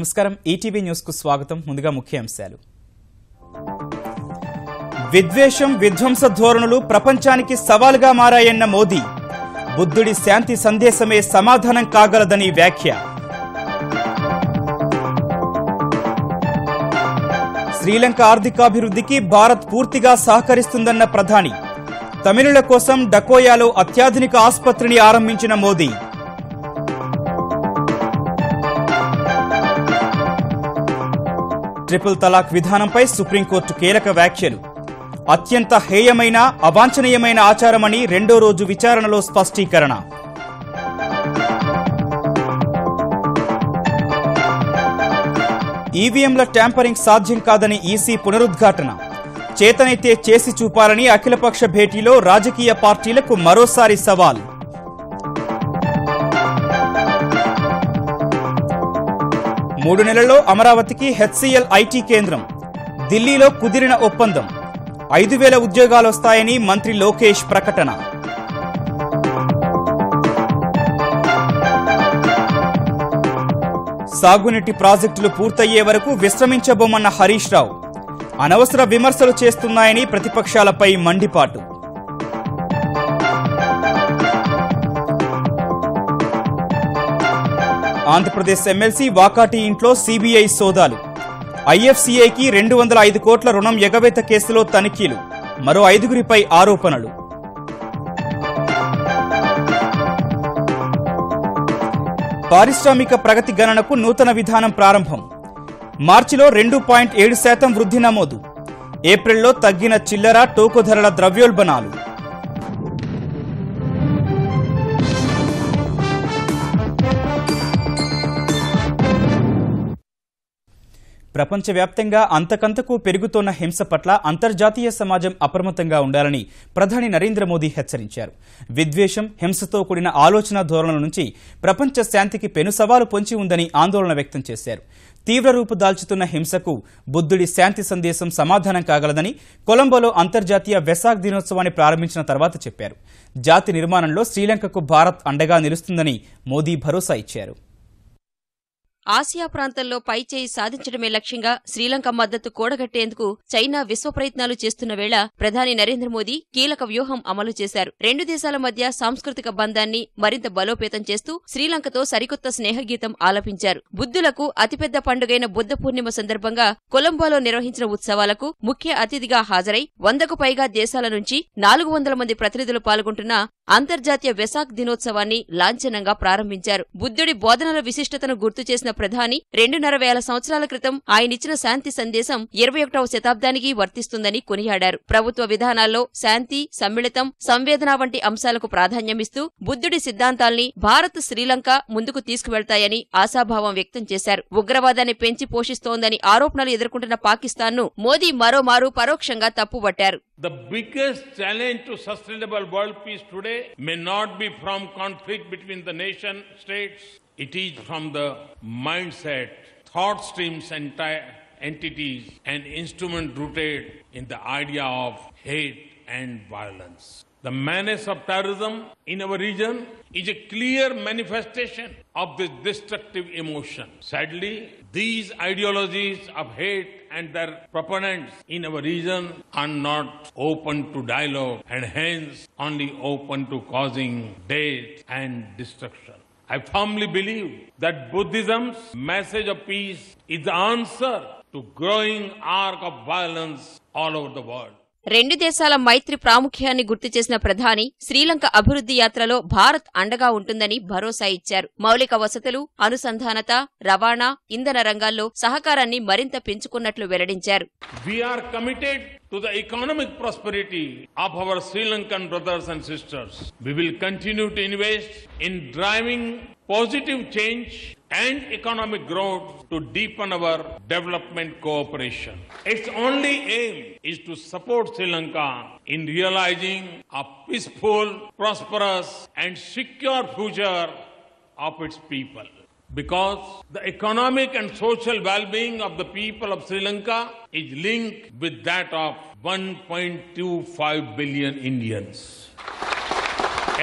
నమస్కారం ETV news కు స్వాగతం. ముందుగా ముఖ్యాంశాలు. విద్వేషం విధ్వంస ధోరణులు ప్రపంచానికి సవాలుగా మారాయన్న మోదీ. బుద్ధుడి శాంతి సందేశమే సమాధానం కాగలదని వ్యాఖ్య. శ్రీలంక ఆర్థికాభివృద్ధికి భారత్ పూర్తిగా సహకరిస్తుందన్న ప్రధాని. తమిళుల కోసం డకోయాలో అత్యాధునిక ఆసుపత్రిని ఆరంభించిన మోదీ. ట్రిపుల్ తలాక్ విధానంపై సుప్రీంకోర్టు కీలక వ్యాఖ్యలు. అత్యంత హేయమైన అవాంఛనీయమైన ఆచారమని రెండో రోజు విచారణలో స్పష్టీకరణ. ఈవీఎంల ట్యాంపరింగ్ సాధ్యం కాదని ఈసీ పునరుద్ఘాటన. చేతనైతే చేసి చూపాలని అఖిలపక్ష భేటీలో రాజకీయ పార్టీలకు మరోసారి సవాల్. మూడు నెలల్లో అమరావతికి హెచ్సీఎల్ ఐటీ కేంద్రం. ఢిల్లీలో కుదిరిన ఒప్పందం. 5,000 ఉద్యోగాలొస్తాయని మంత్రి లోకేష్ ప్రకటన. సాగునీటి ప్రాజెక్టులు పూర్తయ్యే వరకు విశ్రమించబోమన్న హరీష్ రావు. అనవసర విమర్శలు చేస్తున్నాయని ప్రతిపక్షాలపై మండిపాటు. ఆంధ్రప్రదేశ్ ఎమ్మెల్సీ వాకాటి ఇంట్లో సీబీఐ సోదాలు. ఐఎఫ్సీఐకి 205 కోట్ల రుణం ఎగవేత కేసులో తనిఖీలు. మరో 5గురిపై ఆరోపణలు. పారిశ్రామిక ప్రగతి గణనకు నూతన విధానం ప్రారంభం. మార్చిలో 2.7% వృద్ధి నమోదు. ఏప్రిల్లో తగ్గిన చిల్లర టోకు ధరల ద్రవ్యోల్బణాలు. ప్రపంచవ్యాప్తంగా అంతకంతకు పెరుగుతోన్న హింస పట్ల అంతర్జాతీయ సమాజం అప్రమత్తంగా ఉండాలని ప్రధాని నరేంద్ర మోదీ హెచ్చరించారు. విద్వేషం, హింసతో కూడిన ఆలోచన ధోరణుల నుంచి ప్రపంచ శాంతికి పెను సవాలు పొంచి ఉందని ఆందోళన వ్యక్తం చేశారు. తీవ్ర రూపు దాల్చుతున్న హింసకు బుద్ధుడి శాంతి సందేశం సమాధానం కాగలదని కొలంబోలో అంతర్జాతీయ వెసాక్ దినోత్సవాన్ని ప్రారంభించిన తర్వాత చెప్పారు. జాతి నిర్మాణంలో శ్రీలంకకు భారత్ అండగా నిలుస్తుందని మోదీ భరోసా ఇచ్చారు. ఆసియా ప్రాంతంలో పైచేయి సాధించడమే లక్ష్యంగా శ్రీలంక మద్దతు కూడగట్టేందుకు చైనా విశ్వ ప్రయత్నాలు చేస్తున్న వేళ ప్రధాని నరేంద్ర మోదీ కీలక వ్యూహం అమలు చేశారు. రెండు దేశాల మధ్య సాంస్కృతిక బంధాన్ని మరింత బలోపేతం చేస్తూ శ్రీలంకతో సరికొత్త స్నేహగీతం ఆలపించారు. బుద్ధులకు అతిపెద్ద పండుగైన బుద్ధ పూర్ణిమ సందర్భంగా కొలంబోలో నిర్వహించిన ఉత్సవాలకు ముఖ్య అతిథిగా హాజరై 100కు పైగా దేశాల నుంచి 400 మంది ప్రతినిధులు పాల్గొంటున్న అంతర్జాతీయ వెసాక్ దినోత్సవాన్ని లాంఛనంగా ప్రారంభించారు. బుద్ధుడి బోధనల విశిష్టతను గుర్తు చేసిన ప్రధాని 2,500 సంవత్సరాల క్రితం ఆయనిచ్చిన శాంతి సందేశం 21వ శతాబ్దానికి వర్తిస్తుందని కొనియాడారు. ప్రభుత్వ విధానాల్లో శాంతి, సమ్మిళితం, సంవేదన వంటి అంశాలకు ప్రాధాన్యమిస్తూ బుద్ధుడి సిద్ధాంతాల్ని భారత్, శ్రీలంక ముందుకు తీసుకువెళ్తాయని ఆశాభావం వ్యక్తం చేశారు. ఉగ్రవాదాన్ని పెంచి పోషిస్తోందని ఆరోపణలు ఎదుర్కొంటున్న పాకిస్తాన్ను మోదీ మరోమారు పరోక్షంగా తప్పుబట్టారు. The biggest challenge to sustainable world peace today may not be from conflict between the nation states. It is from the mindset, thought streams, entities and instruments rooted in the idea of hate and violence. The menace of terrorism in our region is a clear manifestation of this destructive emotion. Sadly, these ideologies of hate and their proponents in our region are not open to dialogue and hence only open to causing death and destruction. I firmly believe that Buddhism's message of peace is the answer to growing arc of violence all over the world. రెండు దేశాల మైత్రి ప్రాముఖ్యాన్ని గుర్తు చేసిన ప్రధాని శ్రీలంక అభివృద్ధి యాత్రలో భారత్ అండగా ఉంటుందని భరోసా ఇచ్చారు. మౌలిక వసతులు, అనుసంధానత, రవాణా, ఇంధన రంగాల్లో సహకారాన్ని మరింత పెంచుకున్నట్లు వెల్లడించారు. We are committed to the economic prosperity of our Sri Lankan brothers and sisters. We will continue to invest in driving positive change and economic growth to deepen our development cooperation. Its only aim is to support Sri Lanka in realizing a peaceful, prosperous and secure future of its people. Because the economic and social well-being of the people of Sri Lanka is linked with that of 1.25 billion Indians.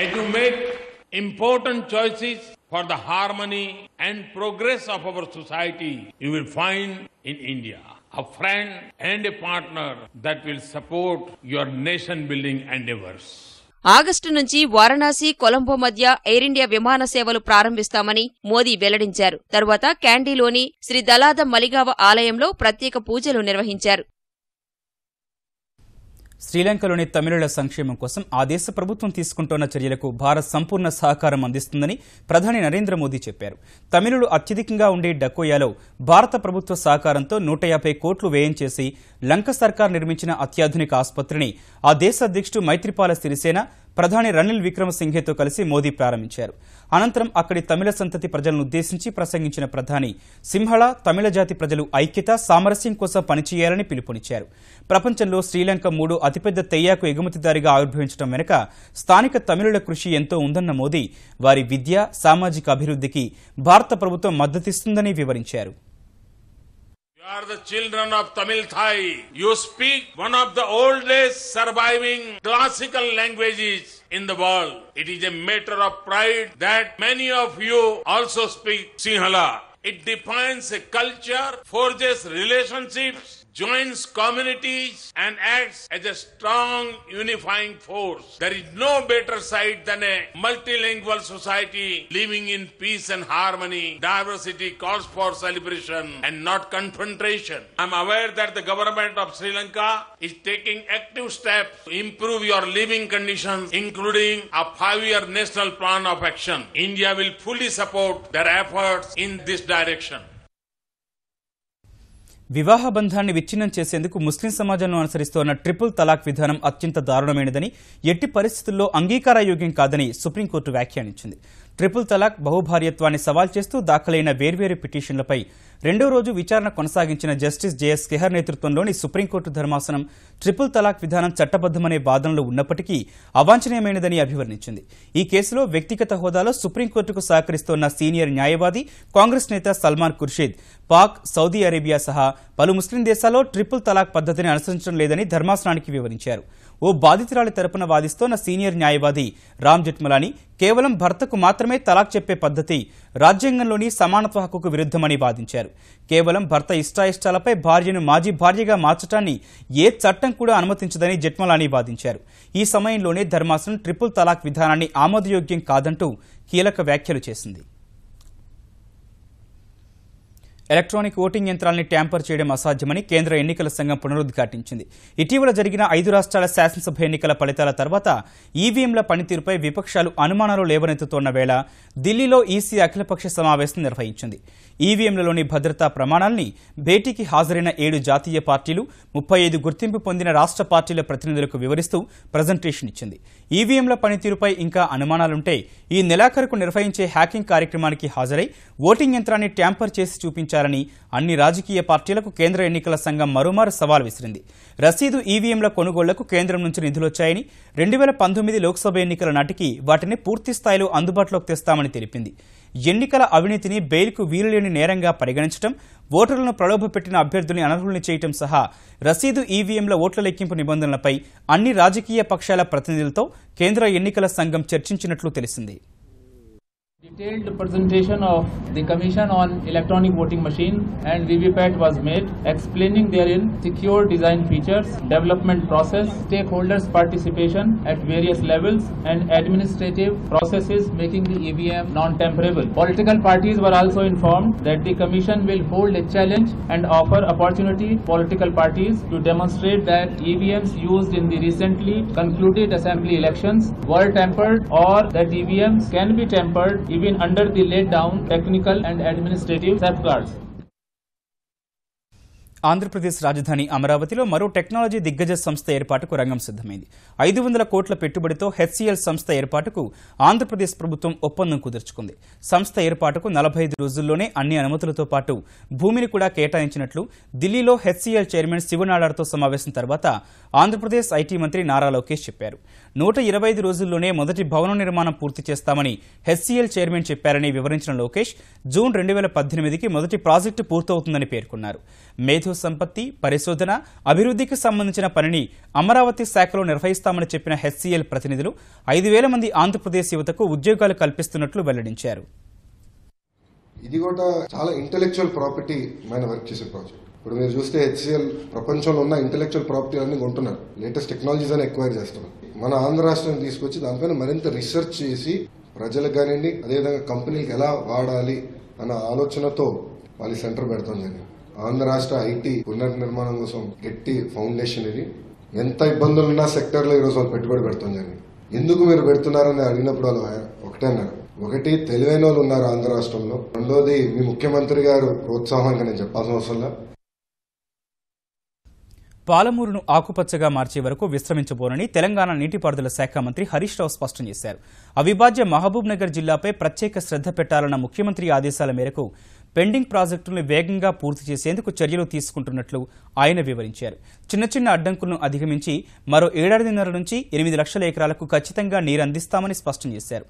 As you make important choices for the harmony and progress of our society, you will find in India a friend and a partner that will support your nation-building endeavors. August నుంచి వారణాసి, కొలంబో మధ్య air India విమాన సేవలు ప్రారంభిస్తామని మోదీ వెల్లడించారు. తరువాత క్యాండీలోని శ్రీ దలాద మలిగావ ఆలయంలో ప్రత్యేక పూజలు నిర్వహించారు. శ్రీలంకలోని తమిళుల సంక్షేమం కోసం ఆ దేశ ప్రభుత్వం తీసుకుంటున్న చర్యలకు భారత్ సంపూర్ణ సహకారం అందిస్తుందని ప్రధాని నరేంద్ర మోదీ చెప్పారు. తమిళులు అత్యధికంగా ఉండే డకోయాలో భారత ప్రభుత్వ సహకారంతో 150 కోట్లు వ్యయం చేసి లంక సర్కార్ నిర్మించిన అత్యాధునిక ఆసుపత్రిని ఆ దేశ అధ్యక్షుడు మైత్రిపాల సిరిసేన ప్రధాని రనిల్ విక్రమసింఘేతో కలిసి మోదీ ప్రారంభించారు. అనంతరం అక్కడి తమిళ సంతతి ప్రజలను ఉద్దేశించి ప్రసంగించిన ప్రధాని సింహళ తమిళ జాతి ప్రజలు ఐక్యత, సామరస్యం కోసం పనిచేయాలని పిలుపునిచ్చారు. ప్రపంచంలో శ్రీలంక 3వ అతిపెద్ద తేయాకు ఎగుమతిదారిగా ఆవిర్భవించడం వెనుక స్థానిక తమిళుల కృషి ఎంతో ఉందన్న మోదీ వారి విద్య, సామాజిక అభివృద్ధికి భారత ప్రభుత్వం మద్దతిస్తుందని వివరించారు. You are the children of Tamil Thai. You speak one of the oldest surviving classical languages in the world. It is a matter of pride that many of you also speak Sinhala. It defines a culture, forges relationships, joins communities and acts as a strong unifying force. There is no better sight than a multilingual society living in peace and harmony. Diversity calls for celebration and not confrontation. I am aware that the government of Sri Lanka is taking active steps to improve your living conditions, including a 5-year national plan of action. India will fully support their efforts in this direction. వివాహ బంధాన్ని విచ్ఛిన్నం చేసేందుకు ముస్లిం సమాజంలో అనుసరిస్తోన్న triple తలాక్ విధానం అత్యంత దారుణమైనదని, ఎట్టి పరిస్థితుల్లో అంగీకారయోగ్యం కాదని సుప్రీంకోర్టు వ్యాఖ్యానించింది. ట్రిపుల్ తలాక్ బహుభార్యత్వాన్ని సవాల్ చేస్తూ దాఖలైన వేర్వేరు పిటిషన్లపై రెండో రోజు విచారణ కొనసాగించిన జస్టిస్ జేఎస్ కెహర్ నేతృత్వంలోని సుప్రీంకోర్టు ధర్మాసనం ట్రిపుల్ తలాక్ విధానం చట్టబద్దమనే వాదనలు ఉన్నప్పటికీ అవాంఛనీయమైనదని అభివర్ణించింది. ఈ కేసులో వ్యక్తిగత హోదాలో సుప్రీంకోర్టుకు సహకరిస్తోన్న సీనియర్ న్యాయవాది, కాంగ్రెస్ నేత సల్మాన్ ఖుర్షీద్ పాక్, సౌదీ అరేబియా సహా పలు ముస్లిం దేశాల్లో ట్రిపుల్ తలాక్ పద్ధతిని అనుసరించడం లేదని ధర్మాసనానికి వివరించారు. ఓ బాధితురాలి తరపున వాదిస్తోన్న సీనియర్ న్యాయవాది రామ్ జెఠ్మలాని కేవలం భర్తకు మాత్రమే తలాక్ చెప్పే పద్ధతి రాజ్యాంగంలోని సమానత్వ హక్కుకు విరుద్ధమని వాదించారు. కేవలం భర్త ఇష్టాయిష్టాలపై భార్యను మాజీ భార్యగా మార్చడాన్ని ఏ చట్టం కూడా అనుమతించదని జెఠ్మలాని వాదించారు. ఈ సమయంలోనే ధర్మాసనం ట్రిపుల్ తలాక్ విధానాన్ని ఆమోదయోగ్యం కాదంటూ కీలక వ్యాఖ్యలు చేసింది. ఎలక్ట్రానిక్ ఓటింగ్ యంత్రాల్ని ట్యాంపర్ చేయడం అసాధ్యమని కేంద్ర ఎన్నికల సంఘం పునరుద్ఘాటించింది. ఇటీవల జరిగిన 5 రాష్ట్రాల శాసనసభ ఎన్నికల ఫలితాల తర్వాత ఈవీఎంల పనితీరుపై విపక్షాలు అనుమానాలు లేవనెత్తుతోన్న వేళ ఢిల్లీలో ఈసీ అఖిలపక్ష సమావేశం నిర్వహించింది. ఈవీఎంలలోని భద్రతా ప్రమాణాల్ని భేటీకి హాజరైన 7 జాతీయ పార్టీలు, 35 గుర్తింపు పొందిన రాష్ట్ర పార్టీల ప్రతినిధులకు వివరిస్తూ ప్రజెంటేషన్ ఇచ్చింది. ఈవీఎంల పనితీరుపై ఇంకా అనుమానాలుంటే ఈ నెలాఖరుకు నిర్వహించే హ్యాకింగ్ కార్యక్రమానికి హాజరై ఓటింగ్ యంత్రాన్ని ట్యాంపర్ చేసి చూపించాలని అన్ని రాజకీయ పార్టీలకు కేంద్ర ఎన్నికల సంఘం మరోమారు సవాల్ విసిరింది. రసీదు ఈవీఎంల కొనుగోళ్లకు కేంద్రం నుంచి నిధులొచ్చాయని, 2019 లోక్సభ ఎన్నికల నాటికి వాటిని పూర్తి స్థాయిలో అందుబాటులోకి తెస్తామని తెలిపింది. ఎన్నికల అవినీతిని బెయిల్కు వీలులేని నేరంగా పరిగణించడం, ఓటర్లను ప్రలోభపెట్టిన అభ్యర్థుల్ని అనర్హుల్ని చేయటం సహా రసీదు ఈవీఎంల ఓట్ల లెక్కింపు నిబంధనలపై అన్ని రాజకీయ పక్షాల ప్రతినిధులతో కేంద్ర ఎన్నికల సంఘం చర్చించినట్లు తెలిసింది. Detailed presentation of the Commission on Electronic Voting Machine and VVPAT was made, explaining therein secure design features, development process, stakeholders' participation at various levels, and administrative processes making the EVM non-tamperable. Political parties were also informed that the Commission will hold a challenge and offer opportunity to political parties to demonstrate that EVMs used in the recently concluded assembly elections were tampered, or that EVMs can be tampered even under the laid down technical and administrative safeguards. Andhra Pradesh రాజధాని అమరావతిలో మరో technology దిగ్గజ సంస్థ ఏర్పాటుకు రంగం సిద్ధమైంది. 500 కోట్ల పెట్టుబడితో హెచ్సీఎల్ సంస్థ ఏర్పాటుకు ఆంధ్రప్రదేశ్ ప్రభుత్వం ఒప్పందం కుదుర్చుకుంది. సంస్థ ఏర్పాటుకు 45 రోజుల్లోనే అన్ని అనుమతులతో పాటు భూమిని కూడా కేటాయించినట్లు ఢిల్లీలో హెచ్సీఎల్ చైర్మన్ శివనాడార్తో సమావేశం తర్వాత ఆంధ్రప్రదేశ్ ఐటీ మంత్రి నారా లోకేష్ చెప్పారు. 125 రోజుల్లోనే మొదటి భవన నిర్మాణం పూర్తి చేస్తామని హెచ్సీఎల్ చైర్మన్ చెప్పారని వివరించిన లోకేష్ జూన్ 2018కి మొదటి ప్రాజెక్టు పూర్తవుతుందని పేర్కొన్నారు. మేధో సంపత్తి, పరిశోధన, అభివృద్ధికి సంబంధించిన పనిని అమరావతి శాఖలో నిర్వహిస్తామని చెప్పిన హెచ్సీఎల్ ప్రతినిధులు 5,000 మంది ఆంధ్రప్రదేశ్ యువతకు ఉద్యోగాలు కల్పిస్తున్నట్లు వెల్లడించారు. ఇది కూడా చాలా ఇంటెలెక్చువల్ ప్రాపర్టీ మీద వర్క్ చేసే ప్రాజెక్ట్. ఇప్పుడు మీరు చూస్తే HCL ప్రపంచంలో ఉన్న ఇంటెలెక్చువల్ ప్రాపర్టీ అన్ని కొంటున్నారు, లేటెస్ట్ టెక్నాలజీస్ అని ఎక్వైర్ చేస్తున్నారు. మన ఆంధ్ర రాష్ట్రాన్ని తీసుకొచ్చి దానిపైన మరింత రీసెర్చ్ చేసి ప్రజలకు కానివ్వండి, అదేవిధంగా కంపెనీలకు ఎలా వాడాలి అన్న ఆలోచనతో వాళ్ళ సెంటర్ పెడతాం జరిగింది. ఆంధ్ర రాష్ట్ర ఐటీ పునర్నిర్మాణం కోసం గట్టి ఫౌండేషన్ ఇది. ఎంత ఇబ్బందులున్నా సెక్టర్ లో ఈరోజు వాళ్ళు పెట్టుబడి పెడతాం జరిగింది. ఎందుకు మీరు పెడుతున్నారని అడిగినప్పుడు వాళ్ళు ఒకటే అన్నారు, ఒకటి తెలివైన వాళ్ళు ఉన్నారు ఆంధ్ర రాష్ట్రంలో, రెండోది మీ ముఖ్యమంత్రి గారు ప్రోత్సాహం ఇంకా నేను చెప్పాల్సిన అవసరంలా. పాలమూరును ఆకుపచ్చగా మార్చే వరకు విశ్రమించబోనని తెలంగాణ నీటిపారుదల శాఖ మంత్రి హరీష్ రావు స్పష్టం చేశారు. అవిభాజ్య మహబూబ్ నగర్ జిల్లాపై ప్రత్యేక శ్రద్ధ పెట్టాలన్న ముఖ్యమంత్రి ఆదేశాల మేరకు పెండింగ్ ప్రాజెక్టులను వేగంగా పూర్తి చేసేందుకు చర్యలు తీసుకుంటున్నట్లు ఆయన వివరించారు. చిన్న చిన్న అడ్డంకులను అధిగమించి మరో 7.5 నుంచి 8 లక్షల ఎకరాలకు ఖచ్చితంగా నీరు అందిస్తామని స్పష్టం చేశారు.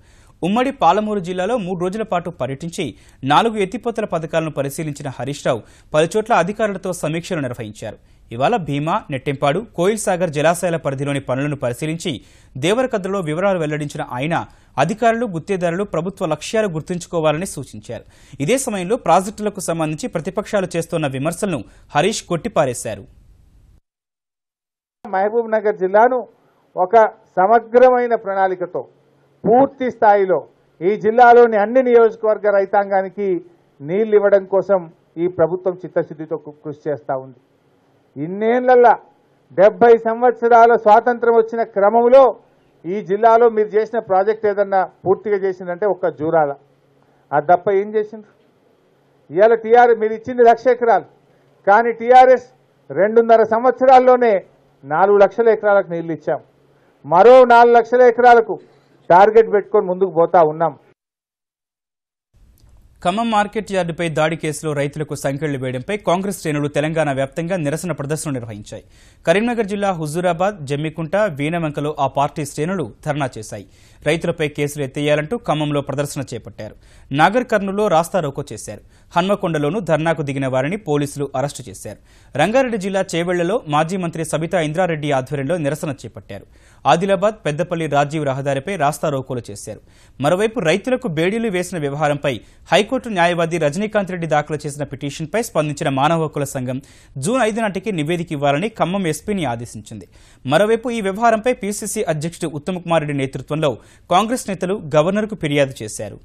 ఉమ్మడి పాలమూరు జిల్లాలో 3 రోజుల పాటు పర్యటించి 4 ఎత్తిపోతల పథకాలను పరిశీలించిన హరీష్ రావు పలుచోట్ల అధికారులతో సమీక్షలు నిర్వహించారు. ఇవాళ భీమా, నెట్టెంపాడు, కోయిల్ సాగర్ జలాశయాల పరిధిలోని పనులను పరిశీలించి దేవరకద్రలో వివరాలు వెల్లడించిన ఆయన అధికారులు, గుత్తేదారులు ప్రభుత్వ లక్ష్యాలు గుర్తుంచుకోవాలని సూచించారు. ఇదే సమయంలో ప్రాజెక్టులకు సంబంధించి ప్రతిపక్షాలు చేస్తున్న విమర్శలను హరీష్ కొట్టిపారేశారు. మహబూబ్ నగర్ జిల్లాను ఒక సమగ్రమైన ప్రణాళికతో పూర్తి స్థాయిలో ఈ జిల్లాలోని అన్ని నియోజకవర్గ రైతాంగానికి నీళ్లు ఇవ్వడం కోసం ఈ ప్రభుత్వం చిత్తశుద్ధితో కృషి చేస్తూ ఉంది. ఇన్నేళ్లలో 70 సంవత్సరాల స్వాతంత్రం వచ్చిన క్రమంలో ఈ జిల్లాలో మీరు చేసిన ప్రాజెక్ట్ ఏదన్నా పూర్తిగా చేసిందంటే ఒక్క జూరాల, అది తప్ప ఏం చేసిండ్రు? ఇవాళ టీఆర్ఎస్ మీరు ఇచ్చింది 1,00,000 ఎకరాలు, కానీ టీఆర్ఎస్ 2.5 సంవత్సరాల్లోనే 4 లక్షల ఎకరాలకు నీళ్లు ఇచ్చాం. మరో 4 లక్షల ఎకరాలకు టార్గెట్ పెట్టుకొని ముందుకు పోతా ఉన్నాం. ఖమ్మం మార్కెట్ యార్డుపై దాడి కేసులో రైతులకు సంకెళ్లు వేయడంపై కాంగ్రెస్ శ్రేణులు తెలంగాణ వ్యాప్తంగా నిరసన ప్రదర్శనలు నిర్వహించాయి. కరీంనగర్ జిల్లా హుజూరాబాద్, జమ్మికుంట, వీణవంకలో ఆ పార్టీ శ్రేణులు ధర్నా చేశాయి. రైతులపై కేసులు ఎత్తేయాలంటూ ఖమ్మంలో ప్రదర్శన చేపట్టారు. నాగర్ కర్నూల్లో రాస్తారోకో చేశారు. హన్మకొండలోనూ ధర్నాకు దిగిన వారిని పోలీసులు అరెస్టు చేశారు. రంగారెడ్డి జిల్లా చేవెళ్లలో మాజీ మంత్రి సబితా ఇంద్రారెడ్డి ఆధ్వర్యంలో నిరసన చేపట్టారు. ఆదిలాబాద్, పెద్దపల్లి రాజీవ్ రహదారిపై రాస్తారోకోలు చేశారు. మరోవైపు రైతులకు బేడీలు వేసిన వ్యవహారంపై హైకోర్టు న్యాయవాది రజనీకాంత్ రెడ్డి దాఖలు చేసిన పిటిషన్పై స్పందించిన మానవ హక్కుల సంఘం జూన్ 5 నాటికి నివేదిక ఇవ్వాలని ఖమ్మం ఎస్పీని ఆదేశించింది. మరోవైపు ఈ వ్యవహారంపై పీసీసీ అధ్యక్షుడు ఉత్తమ్ కుమార్ రెడ్డి నేతృత్వంలో కాంగ్రెస్ నేతలు గవర్నర్కు ఫిర్యాదు చేశారు.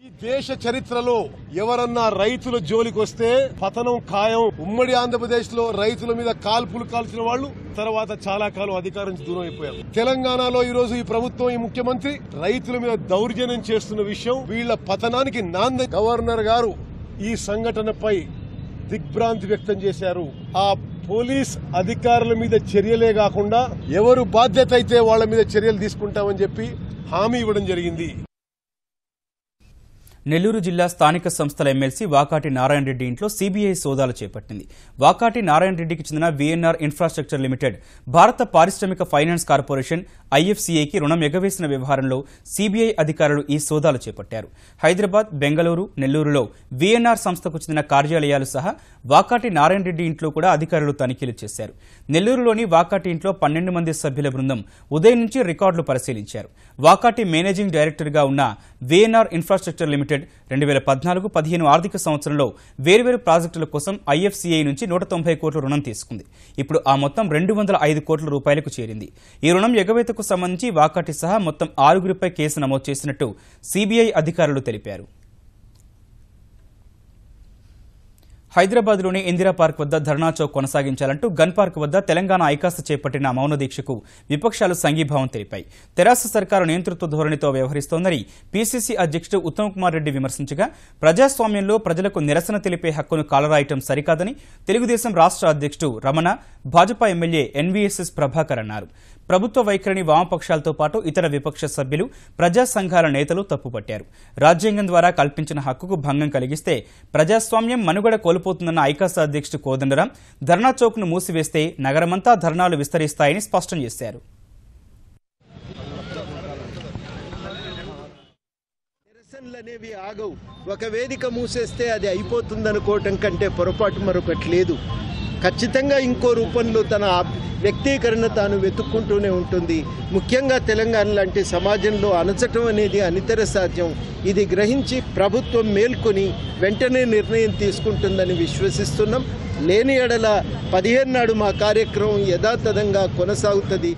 ఈ దేశ చరిత్రలో ఎవరన్నా రైతుల జోలికి వస్తే పతనం ఖాయం. ఉమ్మడి ఆంధ్రప్రదేశ్ లో రైతుల మీద కాల్పులు కాల్చిన వాళ్ళు తర్వాత చాలా కాలం అధికారం నుంచి దూరం అయిపోయారు. తెలంగాణలో ఈ రోజు ఈ ప్రభుత్వం, ఈ ముఖ్యమంత్రి రైతుల మీద దౌర్జన్యం చేస్తున్న విషయం వీళ్ల పతనానికి నాంది. గవర్నర్ గారు ఈ సంఘటనపై దిగ్భ్రాంతి వ్యక్తం చేశారు. ఆ పోలీస్ అధికారుల మీద చర్యలే కాకుండా ఎవరు బాధ్యత అయితే వాళ్ల మీద చర్యలు తీసుకుంటామని చెప్పి హామీ ఇవ్వడం జరిగింది. నెల్లూరు జిల్లా స్థానిక సంస్థల ఎమ్మెల్సీ వాకాటి నారాయణ రెడ్డి ఇంట్లో సీబీఐ సోదాలు చేపట్టింది. వాకాటి నారాయణ రెడ్డికి చెందిన వీఎన్ఆర్ ఇన్ఫ్రాస్ట్రక్చర్ లిమిటెడ్, భారత పారిశ్రామిక ఫైనాన్స్ కార్పొరేషన్ ఐఎఫ్సీఐకి రుణం ఎగవేసిన వ్యవహారంలో సీబీఐ అధికారులు ఈ సోదాలు చేపట్టారు. హైదరాబాద్, బెంగళూరు, నెల్లూరులో వీఎన్ఆర్ సంస్థకు చెందిన కార్యాలయాలు సహా వాకాటి నారాయణ రెడ్డి ఇంట్లో కూడా అధికారులు తనిఖీలు చేశారు. నెల్లూరులోని వాకాటి ఇంట్లో 12 మంది సభ్యుల బృందం ఉదయం నుంచి రికార్డులు పరిశీలించారు. వాకాటి మేనేజింగ్ డైరెక్టర్గా ఉన్న వీఎన్ఆర్ ఇన్ఫ్రాస్ట్రక్చర్ లిమిటెడ్ 2014-15 ఆర్థిక సంవత్సరంలో వేర్వేరు ప్రాజెక్టుల కోసం ఐఎఫ్సీఐ నుంచి 190 కోట్ల రుణం తీసుకుంది. ఇప్పుడు ఆ మొత్తం 205 కోట్ల రూపాయలకు చేరింది. ఈ రుణం ఎగవేతకు సంబంధించి వాకాటి సహా మొత్తం 6గురిపై కేసు నమోదు చేసినట్టు సీబీఐ అధికారులు తెలిపారు. హైదరాబాద్లోని ఇందిరా పార్క్ వద్ద ధర్నా చౌక్ కొనసాగించాలంటూ గన్ పార్క్ వద్ద తెలంగాణ ఐకాస చేపట్టిన మౌన దీక్షకు విపక్షాలు సంఘీభావం తెలిపాయి. తెరాస సర్కారు నియంతృత్వ ధోరణితో వ్యవహరిస్తోందని పీసీసీ అధ్యక్షుడు ఉత్తమ్ కుమార్ రెడ్డి విమర్శించగా, ప్రజాస్వామ్యంలో ప్రజలకు నిరసన తెలిపే హక్కును కాలరాయటం సరికాదని తెలుగుదేశం రాష్ట్ర అధ్యక్షుడు రమణ, భాజపా ఎమ్మెల్యే ఎన్వీఎస్ఎస్ ప్రభాకర్ అన్నారు. ప్రభుత్వ వైఖరిని వామపక్షాలతో పాటు ఇతర విపక్ష సభ్యులు, ప్రజా సంఘాల నేతలు తప్పుపట్టారు. రాజ్యాంగం ద్వారా కల్పించిన హక్కుకు భంగం కలిగిస్తే ప్రజాస్వామ్యం మనుగడ కోల్పోతుందన్న ఐకాస అధ్యక్షుడు కోదండరాం, ధర్నా చౌక్ను మూసివేస్తే నగరమంతా ధర్నాలు విస్తరిస్తాయని స్పష్టం చేశారు. నిరసనలనేవి ఆగవు. ఒక వేదిక మూసేస్తే అది అయిపోతుందనుకోవటం కంటే పొరపాటు మరొకటి లేదు. ఖచ్చితంగా ఇంకో రూపంలో తన వ్యక్తీకరణ తాను వెతుక్కుంటూనే ఉంటుంది. ముఖ్యంగా తెలంగాణ లాంటి సమాజంలో అణచటం అనేది అనితర సాధ్యం. ఇది గ్రహించి ప్రభుత్వం మేల్కొని వెంటనే నిర్ణయం తీసుకుంటుందని విశ్వసిస్తున్నాం. లేని ఎడల 15 నాడు మా కార్యక్రమం యథాతథంగా కొనసాగుతుంది.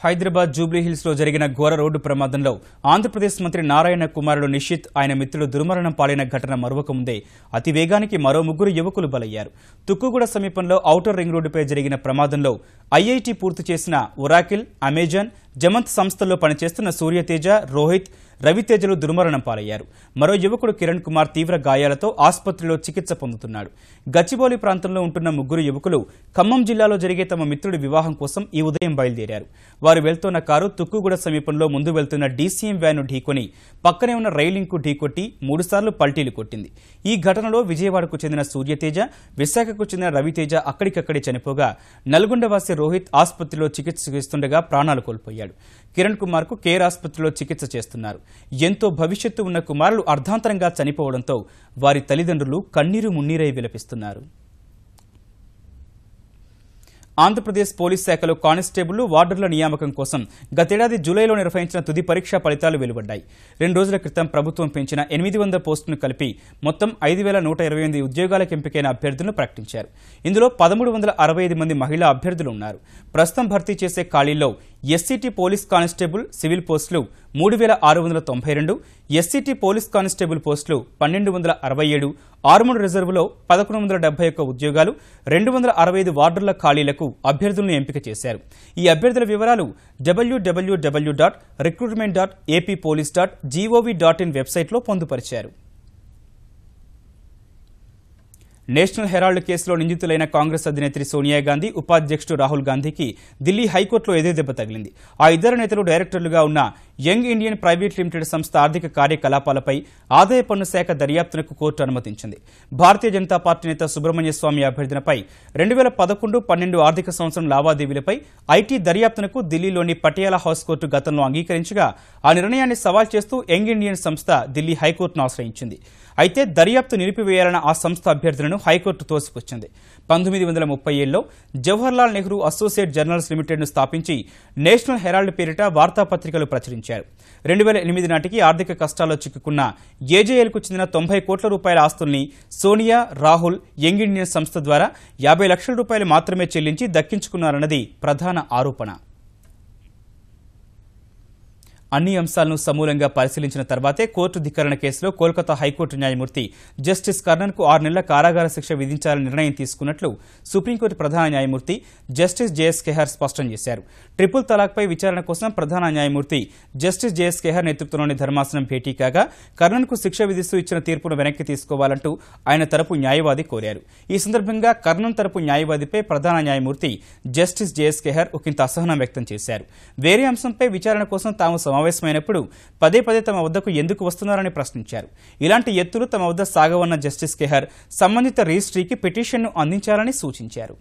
హైదరాబాద్ జూబ్లీహిల్స్ లో జరిగిన ఘోర రోడ్డు ప్రమాదంలో ఆంధ్రప్రదేశ్ మంత్రి నారాయణ కుమారుడు నిషిత్ ఆయన మిత్రులు దుర్మరణం పాలైన ఘటన మరవకముందే అతి వేగానికి మరో 3 యువకులు బలయ్యారు. తుక్కుగూడ సమీపంలో ఔటర్ రింగ్ రోడ్డుపై జరిగిన ప్రమాదంలో ఐఐటి పూర్తి చేసిన ఒరాకిల్, అమెజాన్, జమంత్ సంస్థల్లో పనిచేస్తున్న సూర్యతేజ, రోహిత్, రవితేజలు దుర్మరణం పాలయ్యారు. మరో యువకుడు కిరణ్ కుమార్ తీవ్ర గాయాలతో ఆసుపత్రిలో చికిత్స పొందుతున్నాడు. గచ్చిబౌలి ప్రాంతంలో ఉంటున్న 3 యువకులు ఖమ్మం జిల్లాలో జరిగే తమ మిత్రుడి వివాహం కోసం ఈ ఉదయం బయలుదేరారు. వారు వెళ్తున్న కారు తుక్కుగూడ సమీపంలో ముందు వెళ్తున్న డీసీఎం వ్యాను ఢీకొని పక్కనే ఉన్న రైలింగ్ కు ఢీకొట్టి 3 సార్లు పల్టీలు కొట్టింది. ఈ ఘటనలో విజయవాడకు చెందిన సూర్యతేజ, విశాఖకు చెందిన రవితేజ అక్కడికక్కడే చనిపోగా నల్గొండవాసి రోహిత్ ఆసుపత్రిలో చికిత్స చేస్తుండగా ప్రాణాలు కోల్పోయాడు. కిరణ్ కుమార్ కు కేర్ ఆసుపత్రిలో చికిత్స చేస్తున్నారు. ఎంతో భవిష్యత్తు ఉన్న కుమారులు అర్ధాంతరంగా చనిపోవడంతో వారి తల్లిదండ్రులు కన్నీరు మున్నీరై విలపిస్తున్నారు. ఆంధ్రప్రదేశ్ పోలీస్ శాఖలో కానిస్టేబుల్, వార్డర్ల నియామకం కోసం గతేడాది జూలైలో నిర్వహించిన తుది పరీక్షా ఫలితాలు వెలువడ్డాయి. 2 రోజుల క్రితం ప్రభుత్వం పెంచిన 800 పోస్టులను కలిపి మొత్తం 5128 ఉద్యోగాలకు ఎంపికైన అభ్యర్థులను ప్రకటించారు. ఇందులో 1365 మంది మహిళా అభ్యర్థులు ఉన్నారు. ప్రస్తుతం భర్తీ చేసే ఖాళీల్లో ఎస్సీటీ పోలీస్ కానిస్టేబుల్ సివిల్ పోస్టులు 3692, ఎస్సీటీ పోలీస్ కానిస్టేబుల్ పోస్టులు 1267, ఆర్మూర్ రిజర్వులో 1171 ఉద్యోగాలు, 265 వార్డర్ల ఖాళీలకు అభ్యర్థులను ఎంపిక చేశారు. ఈ అభ్యర్థుల వివరాలు www.recruitment.appolice.gov.in వెబ్సైట్లో పొందుపరిచారు. నేషనల్ హెరాల్డ్ కేసులో నిందితులైన కాంగ్రెస్ అధినేత్రి సోనియా గాంధీ, ఉపాధ్యక్షుడు రాహుల్ గాంధీకి ఢిల్లీ హైకోర్టులో ఎదురుదెబ్బ తగిలింది. ఆ ఇద్దరు నేతలు డైరెక్టర్లుగా ఉన్న యంగ్ ఇండియన్ ప్రైవేట్ లిమిటెడ్ సంస్థ ఆర్థిక కార్యకలాపాలపై ఆదాయ పన్ను శాఖ దర్యాప్తునకు కోర్టు అనుమతించింది. భారతీయ జనతా పార్టీ నేత సుబ్రహ్మణ్య స్వామి అభ్యర్థనపై 2011-12 ఆర్థిక సంవత్సరం లావాదేవీలపై ఐటీ దర్యాప్తునకు ఢిల్లీలోని పటియాలా హౌస్ కోర్టు గతంలో అంగీకరించగా ఆ నిర్ణయాన్ని సవాల్ చేస్తూ యంగ్ ఇండియన్ సంస్థ ఢిల్లీ హైకోర్టును ఆశ్రయించింది. అయితే దర్యాప్తు నిలిపివేయాలన్న ఆ సంస్థ అభ్యర్థనను హైకోర్టు తోసిపుచ్చింది. 1937లో జవహర్లాల్ నెహ్రూ అసోసియేట్ జర్నల్స్ లిమిటెడ్ను స్థాపించి నేషనల్ హెరాల్డ్ పేరిట వార్తాపత్రికలు ప్రచురించారు. 2008 నాటికి ఆర్థిక కష్టాల్లో చిక్కుకున్న ఏజేఎల్కు చెందిన 90 కోట్ల రూపాయల ఆస్తుల్ని సోనియా, రాహుల్ యంగ్ ఇండియన్ సంస్థ ద్వారా 50 లక్షల రూపాయలు మాత్రమే చెల్లించి దక్కించుకున్నారన్నది ప్రధాన ఆరోపణ. అన్ని అంశాలను సమూలంగా పరిశీలించిన తర్వాతే కోర్టు ధిక్కరణ కేసులో కోల్కతా హైకోర్టు న్యాయమూర్తి జస్టిస్ కర్ణన్కు 6 నెలల కారాగార శిక్ష విధించాలని నిర్ణయం తీసుకున్నట్లు సుప్రీంకోర్టు ప్రధాన న్యాయమూర్తి జస్టిస్ జేఎస్ ఖేహార్ స్పష్టం చేశారు. ట్రిపుల్ తలాక్పై విచారణ కోసం ప్రధాన న్యాయమూర్తి జస్టిస్ జేఎస్ ఖేహార్ నేతృత్వంలోని ధర్మాసనం భేటీ కాగా కర్ణన్కు శిక్ష విధిస్తూ ఇచ్చిన తీర్పును వెనక్కి తీసుకోవాలంటూ ఆయన తరపు న్యాయవాది కోరారు. ఈ సందర్భంగా కర్ణన్ తరపు న్యాయవాదిపై ప్రధాన న్యాయమూర్తి జస్టిస్ జేఎస్ ఖేహార్ ఒకంత అసహనం వ్యక్తం చేశారు. వేరే అంశంపై విచారణ కోసం తాము సమావేశమైనప్పుడు పదే తమ వద్దకు ఎందుకు వస్తున్నారని ప్రశ్నించారు. ఇలాంటి ఎత్తులు తమ వద్ద సాగవన్న జస్టిస్ ఖేహార్ సంబంధిత రిజిస్ట్రీకి పిటిషన్ను అందించాలని సూచించారు.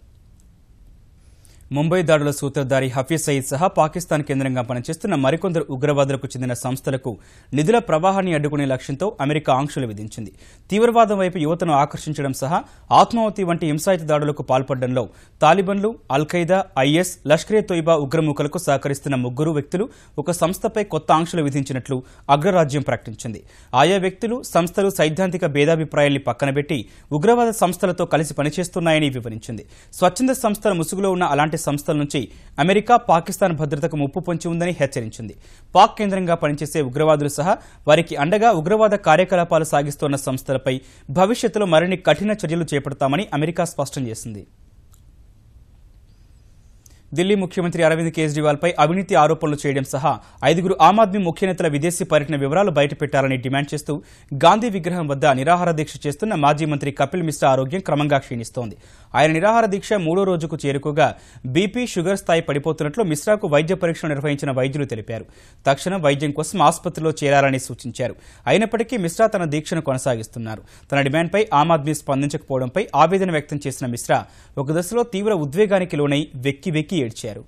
ముంబై దాడుల సూత్రధారి హఫీజ్ సయీద్ సహా పాకిస్తాన్ కేంద్రంగా పనిచేస్తున్న మరికొందరు ఉగ్రవాదులకు చెందిన సంస్థలకు నిధుల ప్రవాహాన్ని అడ్డుకునే లక్ష్యంతో అమెరికా ఆంక్షలు విధించింది. తీవ్రవాదం వైపు యువతను ఆకర్షించడం సహా ఆత్మాహుతి వంటి హింసాయుత దాడులకు పాల్పడడంలో తాలిబన్లు, అల్-ఖైదా, ఐఎస్, లష్కరే తోయిబా ఉగ్రమూకలకు సహకరిస్తున్న 3 వ్యక్తులు ఒక సంస్థపై కొత్త ఆంక్షలు విధించినట్లు అగ్రరాజ్యం ప్రకటించింది. ఆయా వ్యక్తులు, సంస్థలు సైద్ధాంతిక భేదాభిప్రాయాల్ని పక్కనబెట్టి ఉగ్రవాద సంస్థలతో కలిసి పనిచేస్తున్నాయని వివరించింది. స్వచ్ఛంద సంస్థల ముసుగులో ఉన్న అలాంటి సంస్థల నుంచి అమెరికా, పాకిస్తాన్ భద్రతకు ముప్పు పొంచి ఉందని హెచ్చరించింది. పాక్ కేంద్రంగా పనిచేసే ఉగ్రవాదులు సహా వారికి అండగా ఉగ్రవాద కార్యకలాపాలు సాగిస్తున్న సంస్థలపై భవిష్యత్తులో మరిన్ని కఠిన చర్యలు చేపడతామని అమెరికా స్పష్టం చేసింది. ఢిల్లీ ముఖ్యమంత్రి అరవింద్ కేజ్రీవాల్పై అవినీతి ఆరోపణలు చేయడం సహా 5 ఆమ్ ఆద్మీ ముఖ్య నేతల విదేశీ పర్యటన వివరాలు బయటపెట్టాలని డిమాండ్ చేస్తూ గాంధీ విగ్రహం వద్ద నిరాహార దీక్ష చేస్తున్న మాజీ మంత్రి కపిల్ మిశ్రా ఆరోగ్యం క్రమంగా క్షీణిస్తోంది. ఆయన నిరాహార దీక్ష 3వ రోజుకు చేరుకోగా బీపీ, షుగర్ స్థాయి పడిపోతున్నట్లు మిశ్రాకు వైద్య పరీక్షలు నిర్వహించిన వైద్యులు తెలిపారు. తక్షణం వైద్యం కోసం ఆసుపత్రిలో చేరాలని సూచించారు. అయినప్పటికీ మిశ్రా తన దీక్షను కొనసాగిస్తున్నారు. తన డిమాండ్పై ఆమ్ ఆద్మీ స్పందించకపోవడంపై ఆవేదన వ్యక్తం చేసిన మిశ్రా ఒక దశలో తీవ్ర ఉద్వేగానికి లోనై వెక్కి ఏడ్చారు.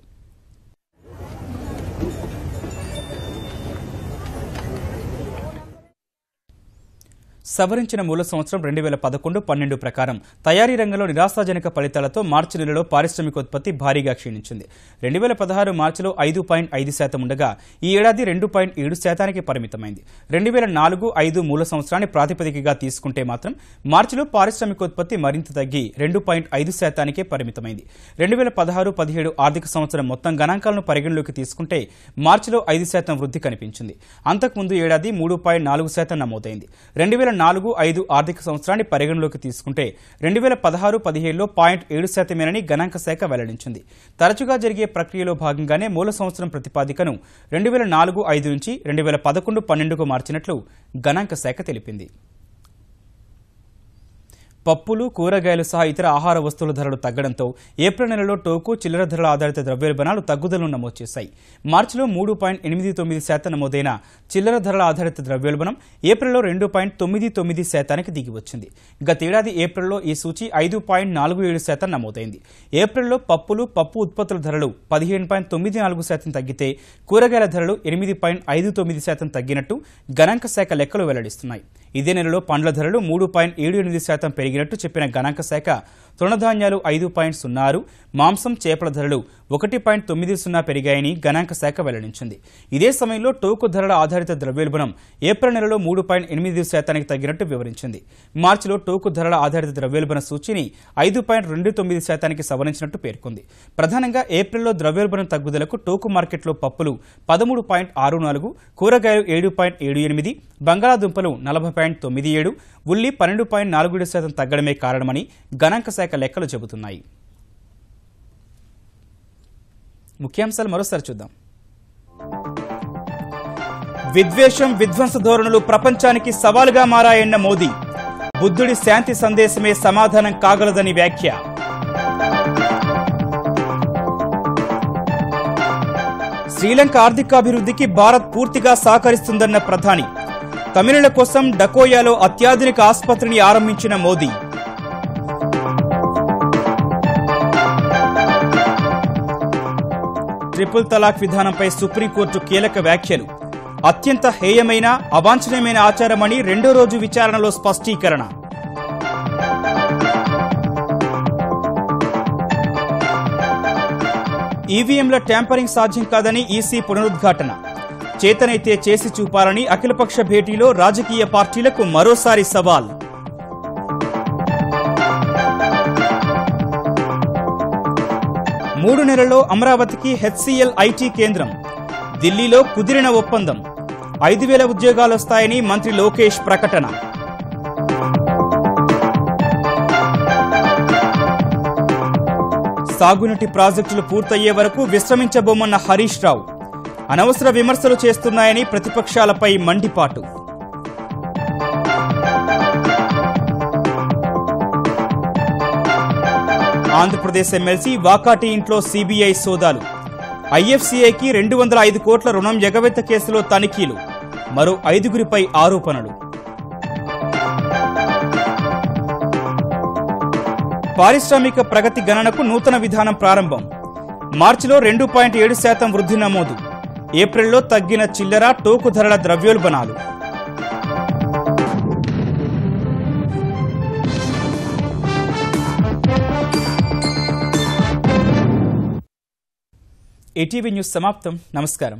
సవరించిన మూల సంవత్సరం 2011-12 ప్రకారం తయారీ రంగంలో నిరాశాజనక ఫలితాలతో మార్చి నెలలో పారిశ్రామికోత్పత్తి భారీగా క్షీణించింది. 2016 మార్చిలో 5.5% ఉండగా ఈ ఏడాది 2.7% పరిమితమైంది. 2004-5 మూల సంవత్సరాన్ని ప్రాతిపదికగా తీసుకుంటే మాత్రం మార్చిలో పారిశ్రామికోత్పత్తి మరింత తగ్గి 2.5%కే పరిమితమైంది. 2016-17 ఆర్థిక సంవత్సరం మొత్తం గణాంకాలను పరిగణలోకి తీసుకుంటే మార్చిలో 5% వృద్ధి కనిపించింది. అంతకుముందు ఏడాది 3.4% నమోదైంది. 2004-5 ఆర్థిక సంవత్సరాన్ని పరిగణలోకి తీసుకుంటే 2016-17లో 0.7%మేనని గణాంక శాఖ వెల్లడించింది. తరచుగా జరిగే ప్రక్రియలో భాగంగానే మూల సంవత్సరం ప్రతిపాదికను 2004-5 నుంచి 2011-12కు మార్చినట్లు గణాంక శాఖ తెలిపింది. పప్పులు, కూరగాయలు సహా ఇతర ఆహార వస్తువుల ధరలు తగ్గడంతో ఏప్రిల్ నెలలో టోకు, చిల్లర ధరల ఆధారిత ద్రవ్యోల్బణాలు తగ్గుదలను నమోదు చేశాయి. మార్చిలో 3.89% నమోదైన చిల్లర ధరల ఆధారిత ద్రవ్యోల్బణం ఏప్రిల్లో 2.99%కి దిగివచ్చింది. గతేడాది ఏప్రిల్లో ఈ సూచి 5.47% నమోదైంది. ఏప్రిల్లో పప్పులు, పప్పు ఉత్పత్తుల ధరలు 15.94% తగ్గితే కూరగాయల ధరలు 8.59% తగ్గినట్టు గణాంక శాఖ లెక్కలు వెల్లడిస్తున్నాయి. ఇదే నెలలో పండ్ల ధరలు 3.78% పెరిగినట్టు చెప్పిన గణాంక శాఖ తృణధాన్యాలు 5.06, మాంసం, చేపల ధరలు 1.90 పెరిగాయని గణాంక శాఖ వెల్లడించింది. ఇదే సమయంలో టోకు ధరల ఆధారిత ద్రవ్యోల్బణం ఏప్రిల్ నెలలో 3.8%కి తగ్గినట్టు వివరించింది. మార్చిలో టోకు ధరల ఆధారిత ద్రవ్యోల్బణ సూచిని 5.29%కి సవరించినట్టు పేర్కొంది. ప్రధానంగా ఏప్రిల్లో ద్రవ్యోల్బణం తగ్గుదలకు టోకు మార్కెట్లో పప్పులు 13.64, కూరగాయలు 7.78, బంగాళాదుంపలు 40.97, ఉల్లి 12.47% తగ్గడమే కారణమని గణాంక శాఖ లెక్కలు చెబుతున్నాయి. ముఖ్యాంశాలు మరోసారి చూద్దాం. విద్వేషం, విధ్వంస ధోరణులు ప్రపంచానికి సవాలుగా మారాయన్న మోదీ. బుద్ధుడి శాంతి సందేశమే సమాధానం కాగలదని వ్యాఖ్య. శ్రీలంక ఆర్థికాభివృద్ధికి భారత్ పూర్తిగా సహకరిస్తుందన్న ప్రధాని. తమిళుల కోసం డకోయాలో అత్యాధునిక ఆసుపత్రిని ఆరంభించిన మోదీ. ట్రిపుల్ తలాక్ విధానంపై సుప్రీంకోర్టు కీలక వ్యాఖ్యలు. అత్యంత హేయమైన, అవాంఛనీయమైన ఆచారమని రెండో రోజు విచారణలో స్పష్టీకరణ. ఈవీఎంల ట్యాంపరింగ్ సాధ్యం కాదని ఈసీ పునరుద్ఘాటన. చేతనైతే చేసి చూపాలని అఖిలపక్ష భేటీలో రాజకీయ పార్టీలకు మరోసారి సవాల్. 3 నెలల్లో అమరావతికి హెచ్సీఎల్ ఐటీ కేంద్రం. ఢిల్లీలో కుదిరిన ఒప్పందం. 5,000 ఉద్యోగాలొస్తాయని మంత్రి లోకేష్ ప్రకటన. సాగునీటి ప్రాజెక్టులు పూర్తయ్యే వరకు విశ్రమించబోమన్న హరీష్ రావు. అనవసర విమర్శలు చేస్తున్నాయని ప్రతిపక్షాలపై మండిపాటు. ఆంధ్రప్రదేశ్ ఎమ్మెల్సీ వాకాటి ఇంట్లో సీబీఐ సోదాలు. ఐఎఫ్సీఐకి 205 కోట్ల రుణం ఎగవేత కేసులో తనిఖీలు. మరో 5గురిపై ఆరోపణలు. పారిశ్రామిక ప్రగతి గణనకు నూతన విధానం ప్రారంభం. మార్చిలో 2.7% వృద్ధి నమోదు. ఏప్రిల్లో తగ్గిన చిల్లర, టోకు ధరల ద్రవ్యోల్బణాలు. ఈటీవీ న్యూస్ సమాప్తం. నమస్కారం.